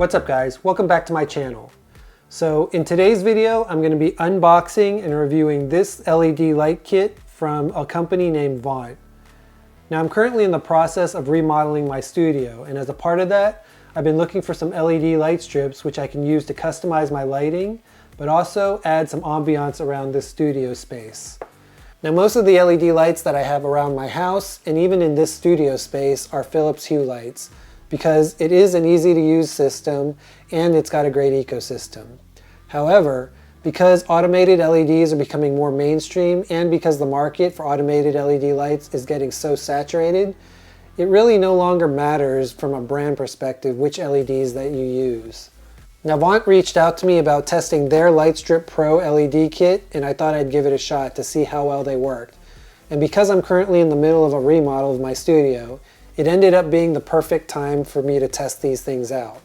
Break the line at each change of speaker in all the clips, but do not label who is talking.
What's up guys, welcome back to my channel. So in today's video, I'm going to be unboxing and reviewing this LED light kit from a company named Vont. Now I'm currently in the process of remodeling my studio, and as a part of that, I've been looking for some LED light strips which I can use to customize my lighting, but also add some ambiance around this studio space. Now most of the LED lights that I have around my house and even in this studio space are Philips Hue lights, because it is an easy to use system and it's got a great ecosystem. However, because automated LEDs are becoming more mainstream and because the market for automated LED lights is getting so saturated, it really no longer matters from a brand perspective which LEDs that you use. Now Vont reached out to me about testing their Lightstrip Pro LED kit, and I thought I'd give it a shot to see how well they worked. And because I'm currently in the middle of a remodel of my studio, it ended up being the perfect time for me to test these things out.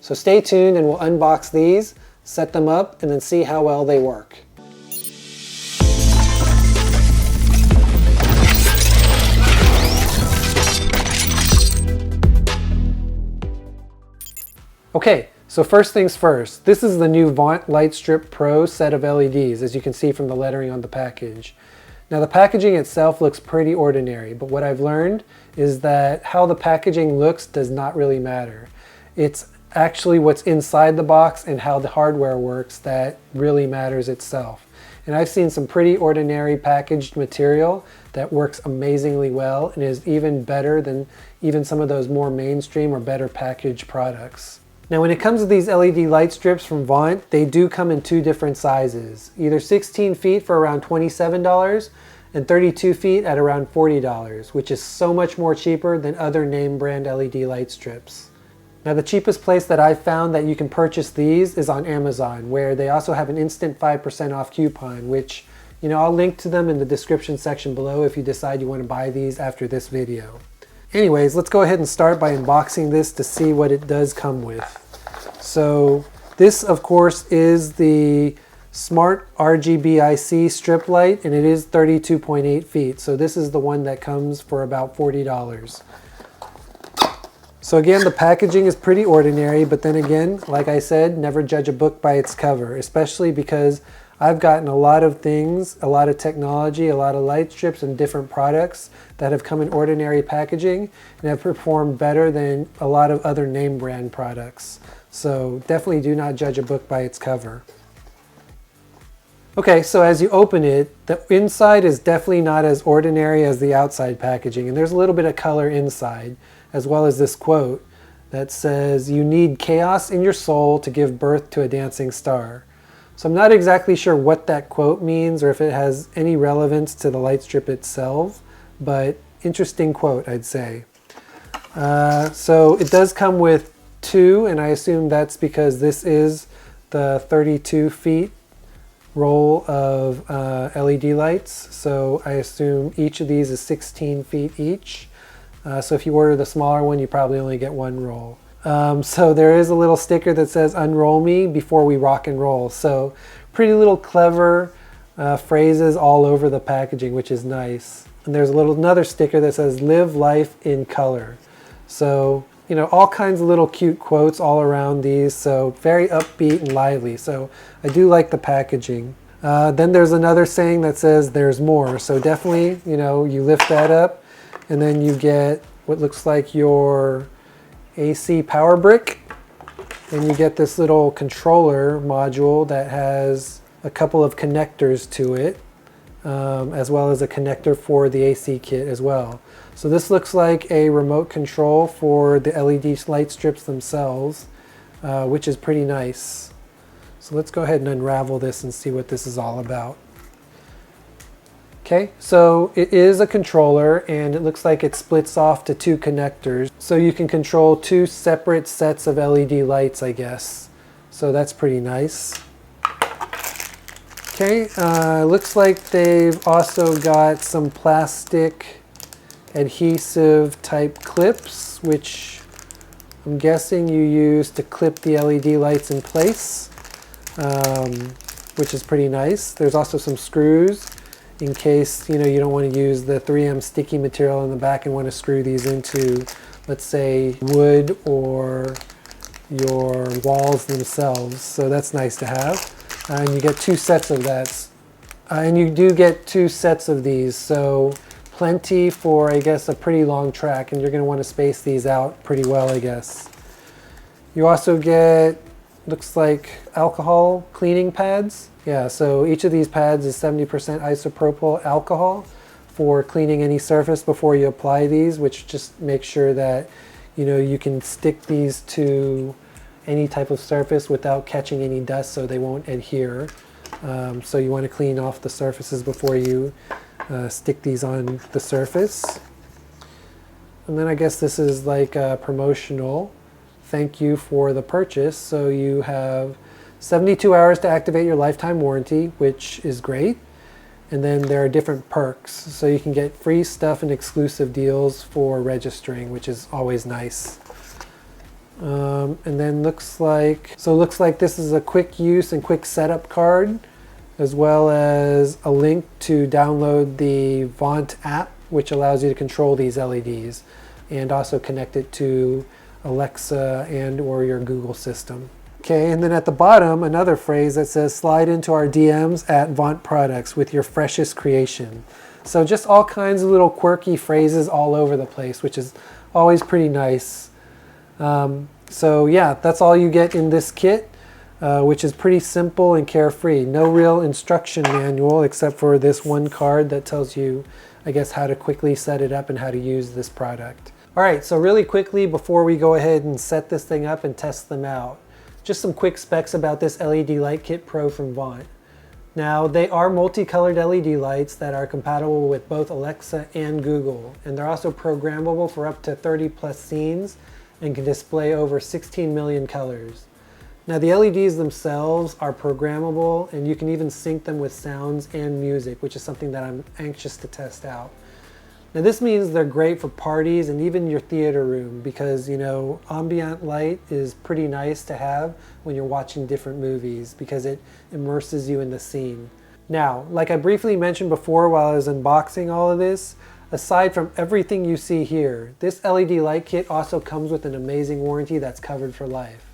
So stay tuned and we'll unbox these, set them up, and then see how well they work. Okay. So first things first, this is the new Vont Lightstrip Pro set of LEDs, as you can see from the lettering on the package. Now the packaging itself looks pretty ordinary, but what I've learned is that how the packaging looks does not really matter. It's actually what's inside the box and how the hardware works that really matters itself. And I've seen some pretty ordinary packaged material that works amazingly well and is even better than even some of those more mainstream or better packaged products. Now when it comes to these LED light strips from Vont, they do come in two different sizes, either 16 feet for around $27 and 32 feet at around $40, which is so much more cheaper than other name brand LED light strips. Now the cheapest place that I've found that you can purchase these is on Amazon, where they also have an instant 5% off coupon, which, I'll link to them in the description section below if you decide you want to buy these after this video. Anyways, let's go ahead and start by unboxing this to see what it does come with. So this, of course, is the Smart RGBIC strip light, and it is 32.8 feet. So this is the one that comes for about $40. So again, the packaging is pretty ordinary, but then again, like I said, never judge a book by its cover, especially because I've gotten a lot of things, a lot of technology, a lot of light strips and different products that have come in ordinary packaging and have performed better than a lot of other name brand products. So definitely do not judge a book by its cover. Okay, so as you open it, the inside is definitely not as ordinary as the outside packaging, and there's a little bit of color inside, as well as this quote that says, "You need chaos in your soul to give birth to a dancing star." So I'm not exactly sure what that quote means or if it has any relevance to the light strip itself, but interesting quote, I'd say. So it does come with two, and I assume that's because this is the 32 feet roll of LED lights. So I assume each of these is 16 feet each. So if you order the smaller one, you probably only get one roll. So there is a little sticker that says "Unroll me before we rock and roll." So pretty little clever phrases all over the packaging, which is nice. And there's another sticker that says "Live life in color." So, all kinds of little cute quotes all around these. So very upbeat and lively. So I do like the packaging. Then there's another saying that says "There's more." So definitely, you lift that up and then you get what looks like your AC power brick, and you get this little controller module that has a couple of connectors to it, as well as a connector for the AC kit as well. So this looks like a remote control for the LED light strips themselves, which is pretty nice. So let's go ahead and unravel this and see what this is all about. Okay, so it is a controller, and it looks like it splits off to two connectors. So you can control two separate sets of LED lights, I guess. So that's pretty nice. Okay, looks like they've also got some plastic adhesive type clips, which I'm guessing you use to clip the LED lights in place, which is pretty nice. There's also some screws in case you don't want to use the 3M sticky material in the back and want to screw these into, let's say, wood or your walls themselves. So that's nice to have. And you get 2 sets of that. And you do get 2 sets of these. So plenty for, I guess, a pretty long track. And you're going to want to space these out pretty well, I guess. You also get, looks like, alcohol cleaning pads. Yeah, so each of these pads is 70% isopropyl alcohol for cleaning any surface before you apply these, which just makes sure that you can stick these to any type of surface without catching any dust, so they won't adhere. So you want to clean off the surfaces before you stick these on the surface. And then I guess this is like a promotional thank you for the purchase. So you have 72 hours to activate your lifetime warranty, which is great. And then there are different perks. So you can get free stuff and exclusive deals for registering, which is always nice. And then looks like this is a quick use and quick setup card, as well as a link to download the Vont app, which allows you to control these LEDs and also connect it to Alexa and or your Google system. Okay, and then at the bottom, another phrase that says slide into our DMs at Vont Products with your freshest creation. So just all kinds of little quirky phrases all over the place, which is always pretty nice. So yeah, that's all you get in this kit, which is pretty simple and carefree. No real instruction manual except for this one card that tells you, I guess, how to quickly set it up and how to use this product. All right, so really quickly before we go ahead and set this thing up and test them out, just some quick specs about this LED Light Kit Pro from Vont. Now, they are multicolored LED lights that are compatible with both Alexa and Google, and they're also programmable for up to 30 plus scenes and can display over 16 million colors. Now, the LEDs themselves are programmable, and you can even sync them with sounds and music, which is something that I'm anxious to test out. Now, this means they're great for parties and even your theater room because, ambient light is pretty nice to have when you're watching different movies because it immerses you in the scene. Now, like I briefly mentioned before while I was unboxing all of this, aside from everything you see here, this LED light kit also comes with an amazing warranty that's covered for life.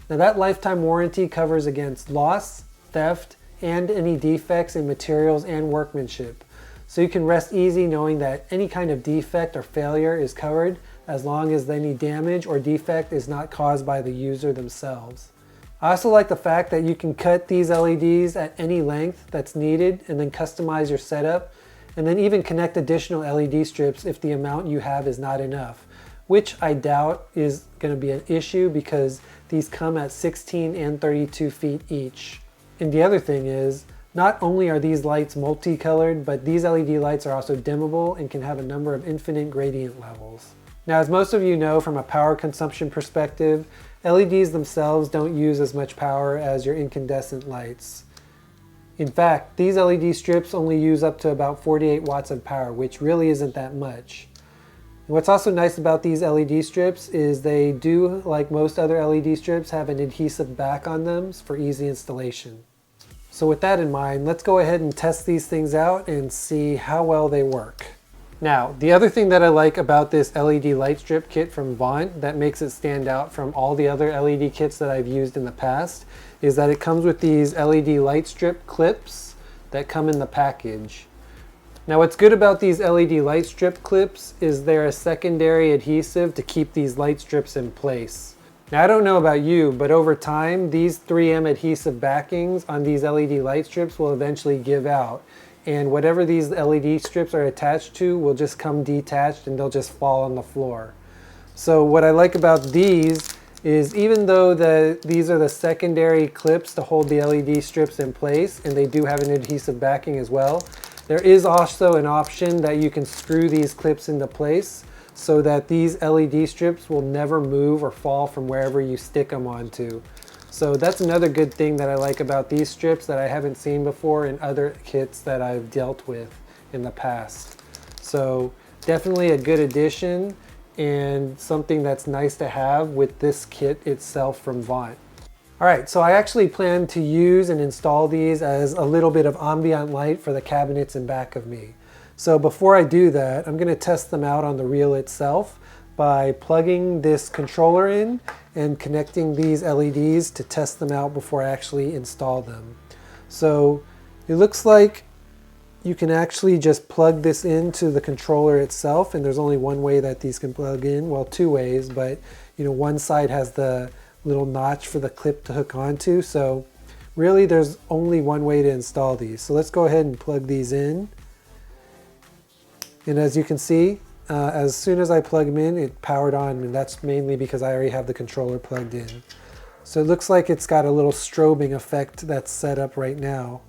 Now, that lifetime warranty covers against loss, theft, and any defects in materials and workmanship. So you can rest easy knowing that any kind of defect or failure is covered as long as any damage or defect is not caused by the user themselves. I also like the fact that you can cut these LEDs at any length that's needed and then customize your setup, and then even connect additional LED strips if the amount you have is not enough, which I doubt is going to be an issue because these come at 16 and 32 feet each. And the other thing is, not only are these lights multicolored, but these LED lights are also dimmable and can have a number of infinite gradient levels. Now, as most of you know from a power consumption perspective, LEDs themselves don't use as much power as your incandescent lights. In fact, these LED strips only use up to about 48 watts of power, which really isn't that much. And what's also nice about these LED strips is they do, like most other LED strips, have an adhesive back on them for easy installation. So with that in mind, let's go ahead and test these things out and see how well they work. Now, the other thing that I like about this LED light strip kit from Vont that makes it stand out from all the other LED kits that I've used in the past is that it comes with these LED light strip clips that come in the package. Now, what's good about these LED light strip clips is they're a secondary adhesive to keep these light strips in place. Now, I don't know about you, but over time, these 3M adhesive backings on these LED light strips will eventually give out. And whatever these LED strips are attached to will just come detached and they'll just fall on the floor. So what I like about these is even though these are the secondary clips to hold the LED strips in place, and they do have an adhesive backing as well, there is also an option that you can screw these clips into place so that these LED strips will never move or fall from wherever you stick them onto. So that's another good thing that I like about these strips that I haven't seen before in other kits that I've dealt with in the past. So definitely a good addition and something that's nice to have with this kit itself from Vont. All right, so I actually plan to use and install these as a little bit of ambient light for the cabinets in back of me. So before I do that, I'm going to test them out on the reel itself by plugging this controller in and connecting these LEDs to test them out before I actually install them. So it looks like you can actually just plug this into the controller itself, and there's only one way that these can plug in, well, two ways, but one side has the little notch for the clip to hook onto, so really there's only one way to install these. So let's go ahead and plug these in. And as you can see, as soon as I plug them in, it powered on, and that's mainly because I already have the controller plugged in. So it looks like it's got a little strobing effect that's set up right now.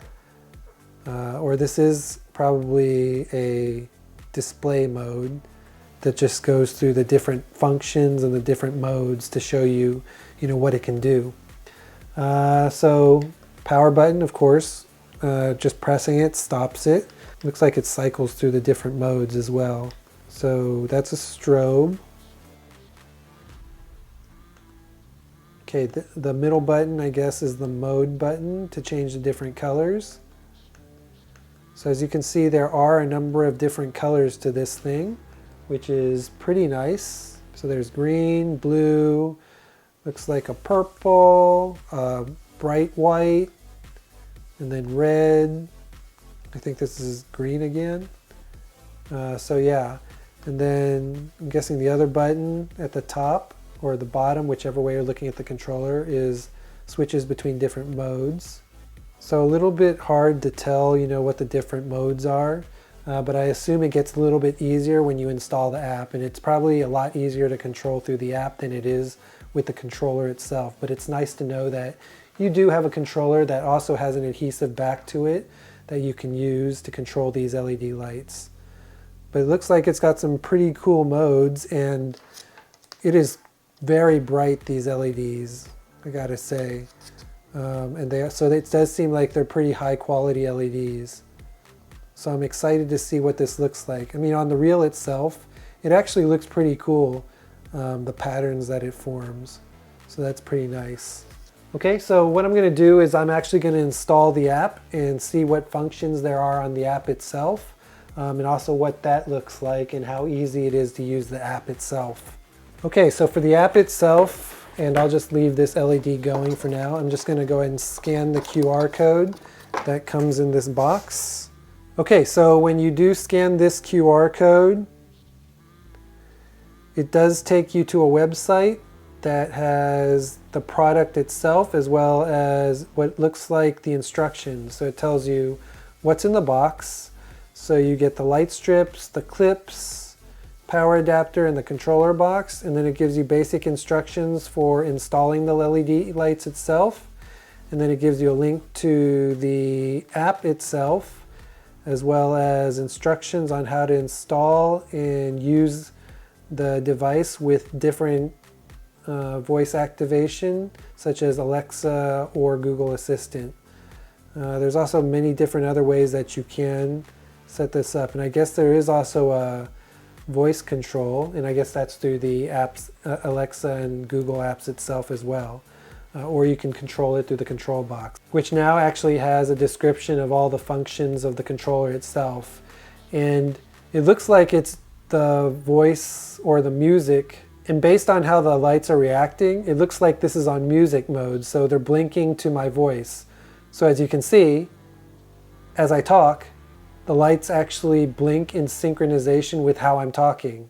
Or this is probably a display mode that just goes through the different functions and the different modes to show you, what it can do. So power button, of course, just pressing it stops it. Looks like it cycles through the different modes as well. So that's a strobe. Okay, the middle button, I guess, is the mode button to change the different colors. So as you can see, there are a number of different colors to this thing, which is pretty nice. So there's green, blue, looks like a purple, bright white, and then red. I think this is green again. So yeah, and then I'm guessing the other button at the top or the bottom, whichever way you're looking at the controller, is switches between different modes. So a little bit hard to tell, what the different modes are, but I assume it gets a little bit easier when you install the app, and it's probably a lot easier to control through the app than it is with the controller itself. But it's nice to know that you do have a controller that also has an adhesive back to it that you can use to control these LED lights. But it looks like it's got some pretty cool modes, and it is very bright, these LEDs, I gotta say. So it does seem like they're pretty high quality LEDs. So I'm excited to see what this looks like. I mean, on the reel itself, it actually looks pretty cool, the patterns that it forms. So that's pretty nice. Okay, so what I'm gonna do is I'm actually gonna install the app and see what functions there are on the app itself, and also what that looks like and how easy it is to use the app itself. Okay, so for the app itself, and I'll just leave this LED going for now. I'm just going to go ahead and scan the QR code that comes in this box. Okay, so when you do scan this QR code, it does take you to a website that has the product itself as well as what looks like the instructions. So it tells you what's in the box. So you get the light strips, the clips, power adapter, and the controller box, and then it gives you basic instructions for installing the LED lights itself, and then it gives you a link to the app itself as well as instructions on how to install and use the device with different voice activation such as Alexa or Google Assistant. There's also many different other ways that you can set this up, and I guess there is also a voice control, and I guess that's through the apps, Alexa and Google apps itself as well. Or you can control it through the control box, which now actually has a description of all the functions of the controller itself. And it looks like it's the voice or the music, and based on how the lights are reacting, it looks like this is on music mode, so they're blinking to my voice. So as you can see, as I talk, the lights actually blink in synchronization with how I'm talking.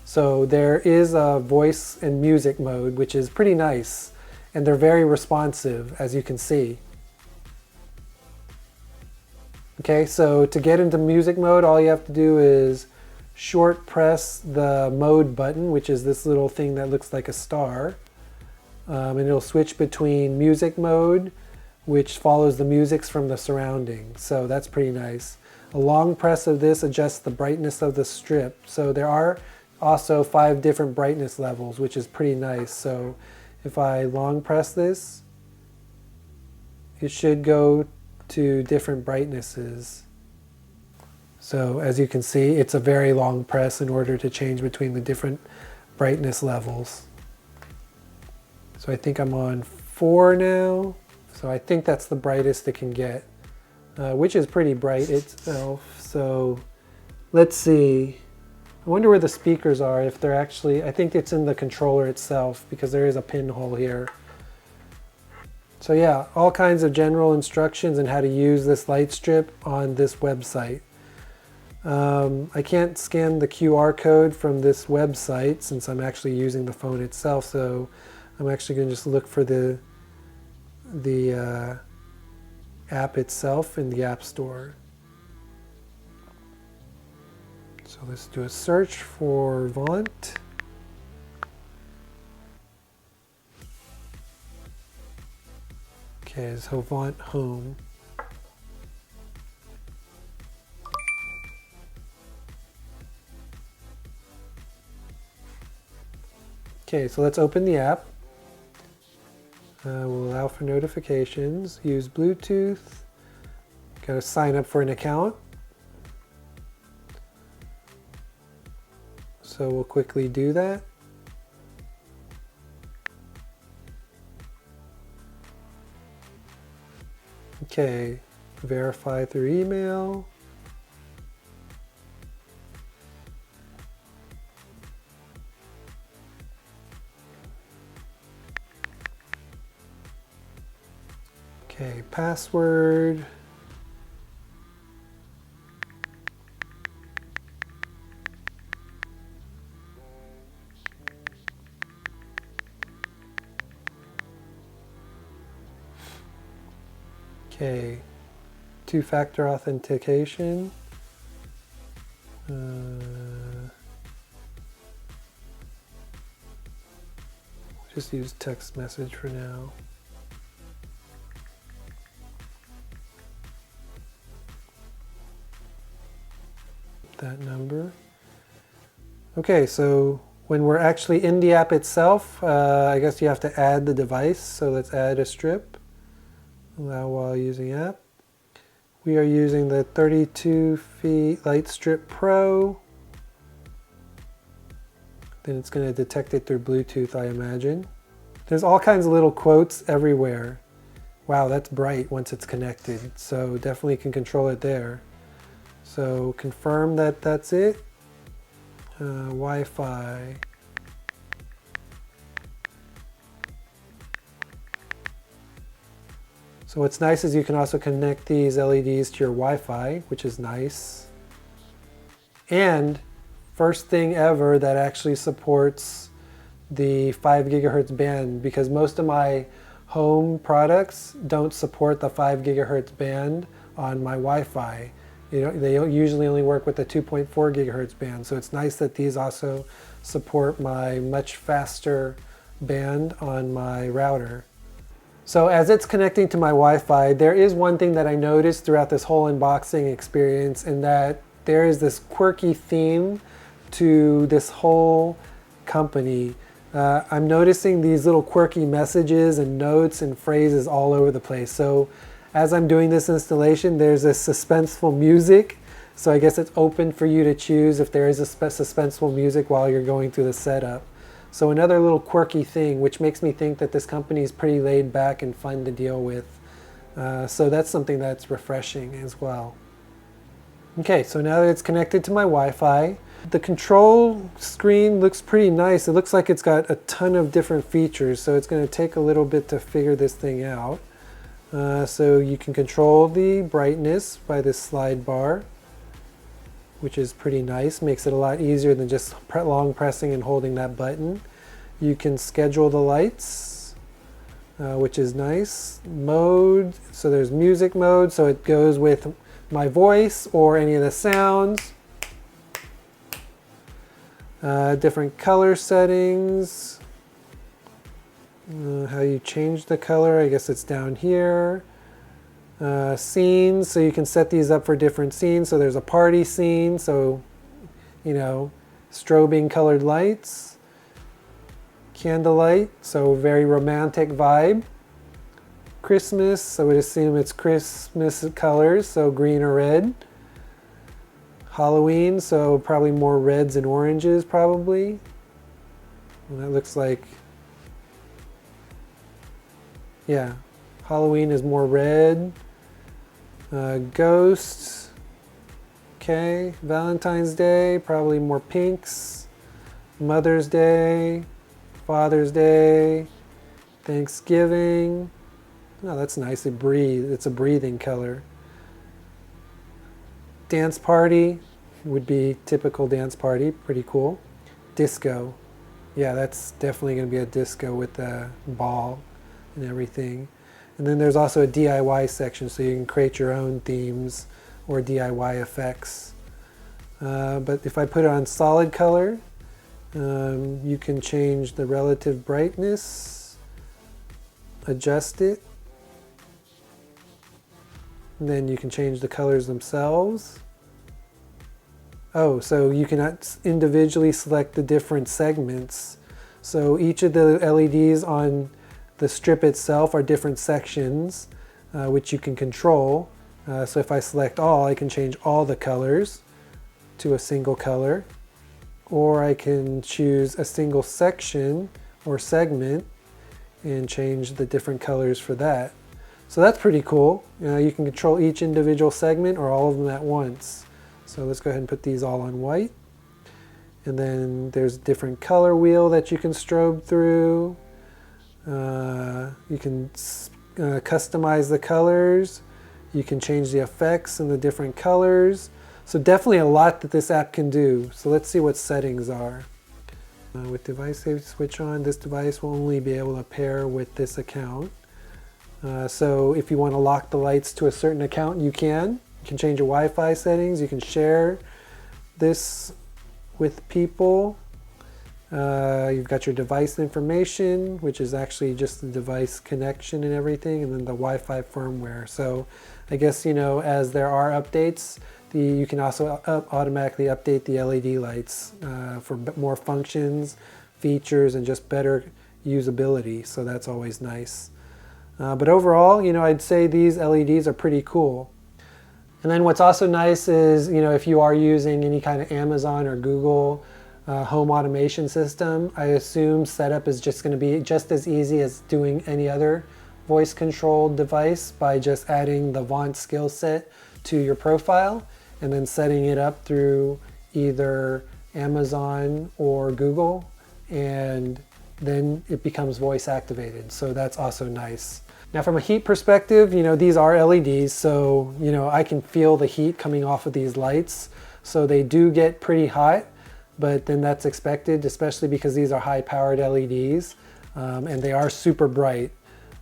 So there is a voice and music mode, which is pretty nice, and they're very responsive, as you can see. Okay, so to get into music mode, all you have to do is short press the mode button, which is this little thing that looks like a star, and it'll switch between music mode, which follows the musics from the surroundings. So that's pretty nice. A long press of this adjusts the brightness of the strip. So there are also 5 different brightness levels, which is pretty nice. So if I long press this, it should go to different brightnesses. So as you can see, it's a very long press in order to change between the different brightness levels. So I think I'm on 4 now. So I think that's the brightest it can get. Which is pretty bright itself. So let's see. I wonder where the speakers are, if they're actually, I think it's in the controller itself because there is a pinhole here. So yeah, all kinds of general instructions on how to use this light strip on this website. I can't scan the QR code from this website since I'm actually using the phone itself, so I'm actually going to just look for the app itself in the App Store. So let's do a search for Vont. Okay, so Vont Home. Okay, so let's open the app. We'll allow for notifications, use Bluetooth, got to sign up for an account. So we'll quickly do that. Okay, verify through email. Okay, password. Okay, two-factor authentication. Just use text message for now. That number. Okay, so when we're actually in the app itself, I guess you have to add the device. So let's add a strip. Allow while using app. We are using the 32 feet Light Strip Pro. Then it's going to detect it through Bluetooth, I imagine. There's all kinds of little quotes everywhere. Wow, that's bright once it's connected. So definitely can control it there. So confirm that that's it. Wi-Fi. So what's nice is you can also connect these LEDs to your Wi-Fi, which is nice. And first thing ever that actually supports the 5 gigahertz band, because most of my home products don't support the 5 gigahertz band on my Wi-Fi. They usually only work with the 2.4 gigahertz band. So it's nice that these also support my much faster band on my router. So as it's connecting to my Wi-Fi, there is one thing that I noticed throughout this whole unboxing experience, and that there is this quirky theme to this whole company. I'm noticing these little quirky messages and notes and phrases all over the place. So as I'm doing this installation, there's this suspenseful music. So I guess it's open for you to choose if there is a suspenseful music while you're going through the setup. So another little quirky thing, which makes me think that this company is pretty laid back and fun to deal with. So that's something that's refreshing as well. Okay, so now that it's connected to my Wi-Fi, the control screen looks pretty nice. It looks like it's got a ton of different features, so it's going to take a little bit to figure this thing out. So you can control the brightness by this slide bar, which is pretty nice. Makes it a lot easier than just long pressing and holding that button. You can schedule the lights, which is nice. Mode, so there's music mode, so it goes with my voice or any of the sounds. Different color settings. How you change the color, I guess it's down here. Scenes, so you can set these up for different scenes. So there's a party scene, so strobing colored lights. Candlelight, so very romantic vibe. Christmas, I would assume it's Christmas colors, so green or red. Halloween, so probably more reds and oranges probably. And that looks like, yeah, Halloween is more red. Ghosts, Okay, Valentine's Day, probably more pinks. Mother's Day, Father's Day, Thanksgiving. Oh, that's nice. It's a breathing color. Dance party would be typical dance party. Pretty cool. Disco. Yeah, that's definitely going to be a disco with the ball and everything. And then there's also a DIY section, so you can create your own themes or DIY effects. But if I put it on solid color, you can change the relative brightness, adjust it, and then you can change the colors themselves. Oh, so you can individually select the different segments. So each of the LEDs on the strip itself are different sections, which you can control. So if I select all, I can change all the colors to a single color, or I can choose a single section or segment and change the different colors for that. So that's pretty cool. You can control each individual segment or all of them at once. So let's go ahead and put these all on white. And then there's a different color wheel that you can strobe through. You can customize the colors. You can change the effects and the different colors. So definitely a lot that this app can do. So let's see what settings are. With device save switch on, this device will only be able to pair with this account. So if you want to lock the lights to a certain account, you can. You can change your Wi-Fi settings. You can share this with people. You've got your device information, which is actually just the device connection and everything, and then the Wi-Fi firmware. So I guess, as there are updates, you can also automatically update the LED lights for more functions, features, and just better usability. So that's always nice. But overall, I'd say these LEDs are pretty cool. And then what's also nice is, if you are using any kind of Amazon or Google home automation system, I assume setup is just going to be just as easy as doing any other voice controlled device by just adding the Vont skill set to your profile and then setting it up through either Amazon or Google, and then it becomes voice activated. So that's also nice. Now from a heat perspective, these are LEDs, so I can feel the heat coming off of these lights. So they do get pretty hot, but then that's expected, especially because these are high-powered LEDs, and they are super bright.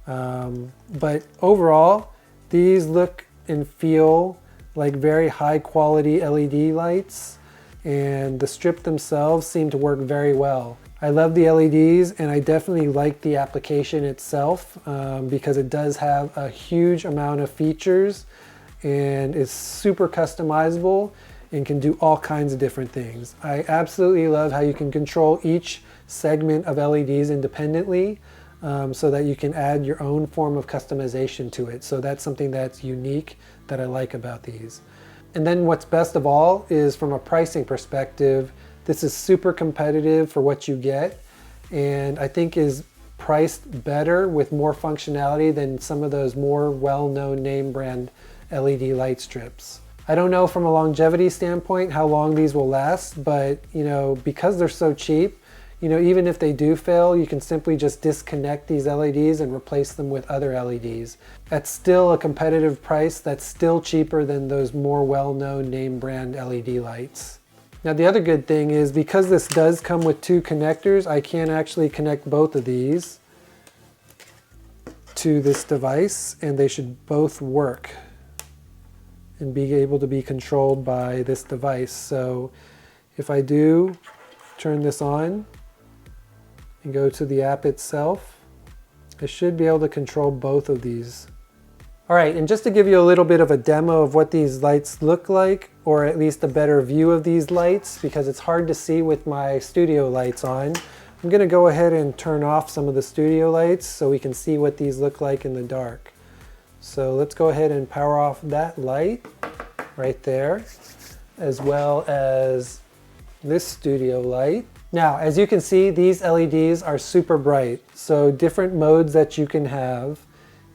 But overall, these look and feel like very high-quality LED lights, and the strip themselves seem to work very well. I love the LEDs, and I definitely like the application itself because it does have a huge amount of features and is super customizable and can do all kinds of different things. I absolutely love how you can control each segment of LEDs independently so that you can add your own form of customization to it. So that's something that's unique that I like about these. And then what's best of all is from a pricing perspective, this is super competitive for what you get, and I think is priced better with more functionality than some of those more well-known name brand LED light strips. I don't know from a longevity standpoint how long these will last, but because they're so cheap, even if they do fail, you can simply just disconnect these LEDs and replace them with other LEDs. That's still a competitive price that's still cheaper than those more well-known name brand LED lights. Now the other good thing is because this does come with two connectors, I can actually connect both of these to this device and they should both work and be able to be controlled by this device. So if I do turn this on and go to the app itself, I should be able to control both of these. All right, and just to give you a little bit of a demo of what these lights look like, or at least a better view of these lights, because it's hard to see with my studio lights on, I'm gonna go ahead and turn off some of the studio lights so we can see what these look like in the dark. So let's go ahead and power off that light right there, as well as this studio light. Now, as you can see, these LEDs are super bright. So different modes that you can have.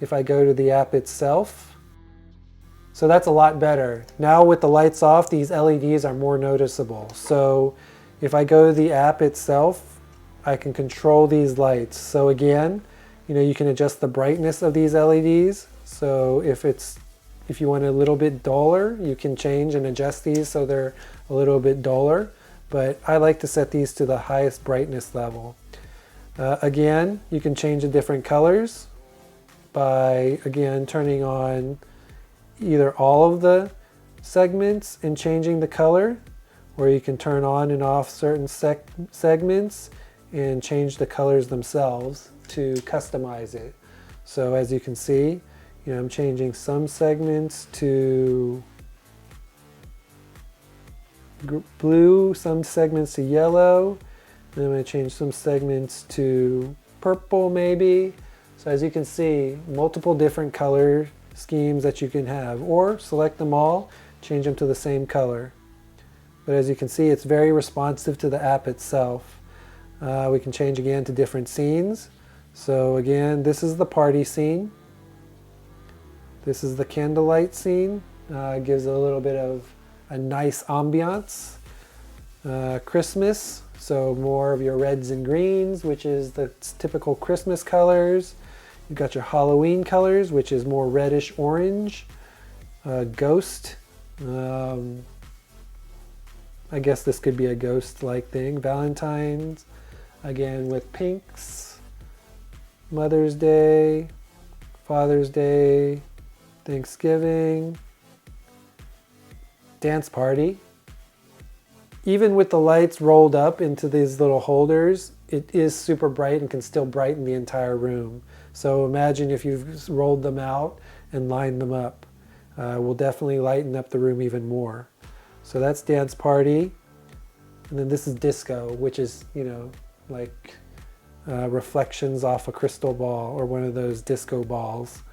If I go to the app itself, So that's a lot better. Now with the lights off, these LEDs are more noticeable. So if I go to the app itself, I can control these lights. So again, you can adjust the brightness of these LEDs. So if you want it a little bit duller, you can change and adjust these so they're a little bit duller. But I like to set these to the highest brightness level. Again, you can change the different colors by, again, turning on either all of the segments and changing the color, or you can turn on and off certain segments and change the colors themselves to customize it. So as you can see, I'm changing some segments to blue, some segments to yellow, and I'm going to change some segments to purple maybe. So as you can see, multiple different color schemes that you can have, or select them all, change them to the same color. But as you can see, it's very responsive to the app itself. We can change again to different scenes. So again, this is the party scene. This is the candlelight scene. It gives a little bit of a nice ambiance. Christmas, so more of your reds and greens, which is the typical Christmas colors. You've got your Halloween colors, which is more reddish orange. Ghost. I guess this could be a ghost-like thing. Valentine's, again with pinks. Mother's Day, Father's Day, Thanksgiving, dance party. Even with the lights rolled up into these little holders, it is super bright and can still brighten the entire room. So imagine if you've rolled them out and lined them up. Will definitely lighten up the room even more. So that's dance party. And then this is disco, which is, like reflections off a crystal ball or one of those disco balls.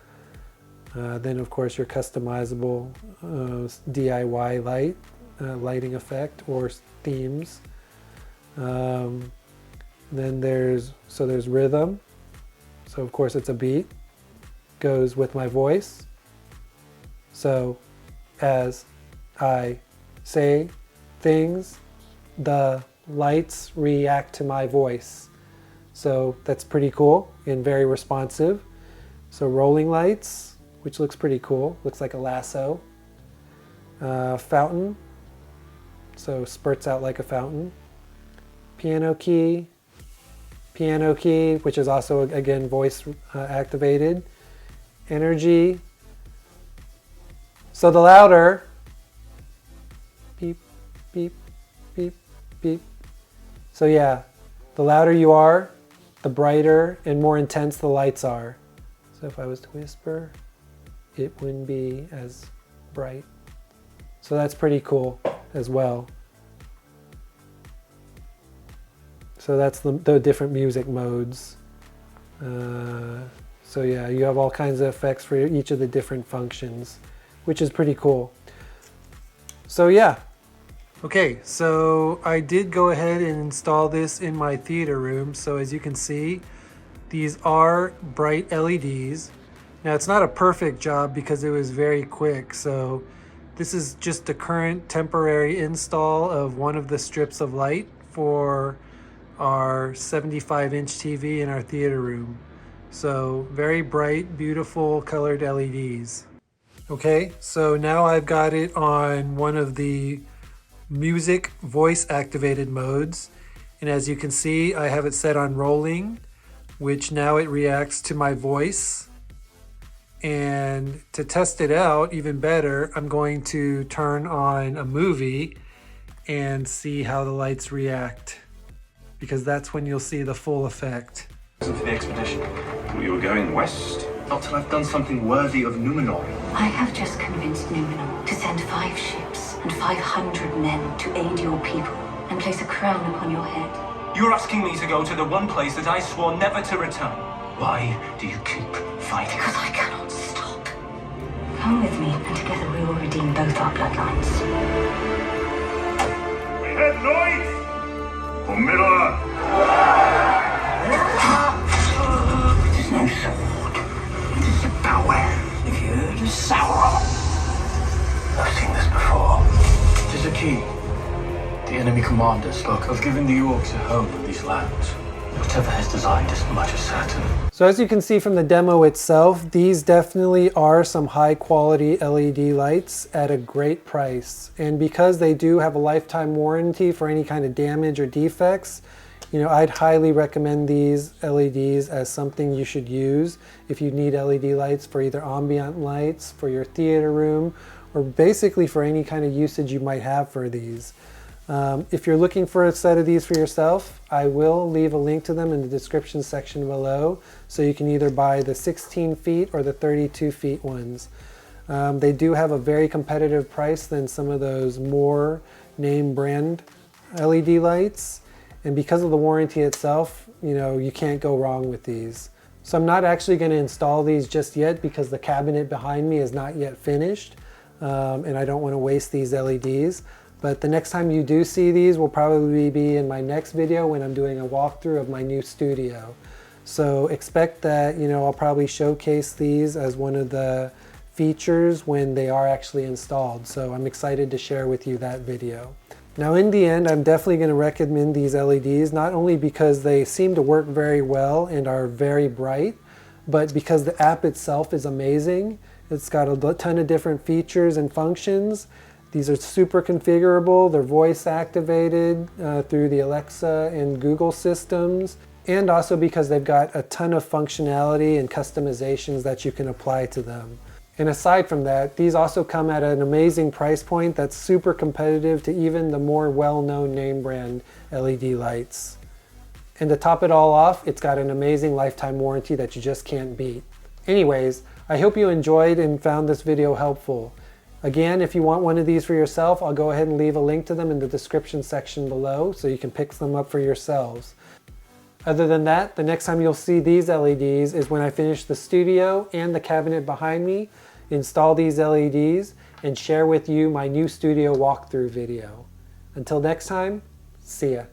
Then of course your customizable DIY lighting effect or themes. Then there's rhythm. So of course it's a beat, goes with my voice. So as I say things, the lights react to my voice. So that's pretty cool and very responsive. So rolling lights, which looks pretty cool, looks like a lasso. Fountain, so spurts out like a fountain. Piano key, which is also again voice activated. Energy. So the louder, beep, beep, beep, beep. So yeah, the louder you are, the brighter and more intense the lights are. So if I was to whisper, it wouldn't be as bright. So that's pretty cool as well. So that's the different music modes. So yeah, you have all kinds of effects for each of the different functions, which is pretty cool. So yeah. Okay, so I did go ahead and install this in my theater room. So as you can see, these are bright LEDs. Now it's not a perfect job because it was very quick. So this is just the current temporary install of one of the strips of light for our 75-inch TV in our theater room. So very bright, beautiful colored LEDs. Okay, so now I've got it on one of the music voice activated modes. And as you can see, I have it set on rolling, which now it reacts to my voice. And to test it out even better, I'm going to turn on a movie and see how the lights react, because that's when you'll see the full effect.
For the expedition.
You were going west?
Not till I've done something worthy of Numenor.
I have just convinced Numenor to send 5 ships and 500 men to aid your people and place a crown upon your head.
You're asking me to go to the one place that I swore never to return. Why do you keep fighting?
Because I cannot stop. Come with me, and together we will redeem both our bloodlines.
We had noise! For Middle-earth!
It is no sword. It is a power. The Sauron. a key. The enemy commander spoke of giving the orcs a home in these lands. Whatever has designed is much as certain.
So as you can see from the demo itself, these definitely are some high quality LED lights at a great price. And because they do have a lifetime warranty for any kind of damage or defects, you know, I'd highly recommend these LEDs as something you should use if you need LED lights for either ambient lights, for your theater room, or basically for any kind of usage you might have for these. If you're looking for a set of these for yourself, I will leave a link to them in the description section below, so you can either buy the 16 feet or the 32 feet ones. They do have a very competitive price than some of those more name brand LED lights, and because of the warranty itself, you know, you can't go wrong with these. So I'm not actually going to install these just yet because the cabinet behind me is not yet finished, and I don't want to waste these LEDs. But the next time you do see these will probably be in my next video when I'm doing a walkthrough of my new studio. So expect that, you know, I'll probably showcase these as one of the features when they are actually installed. So I'm excited to share with you that video. Now in the end, I'm definitely going to recommend these LEDs, not only because they seem to work very well and are very bright, but because the app itself is amazing. It's got a ton of different features and functions. These are super configurable. They're voice activated through the Alexa and Google systems. And also because they've got a ton of functionality and customizations that you can apply to them. And aside from that, these also come at an amazing price point that's super competitive to even the more well-known name brand LED lights. And to top it all off, it's got an amazing lifetime warranty that you just can't beat. Anyways, I hope you enjoyed and found this video helpful. Again, if you want one of these for yourself, I'll go ahead and leave a link to them in the description section below so you can pick them up for yourselves. Other than that, the next time you'll see these LEDs is when I finish the studio and the cabinet behind me, install these LEDs, and share with you my new studio walkthrough video. Until next time, see ya.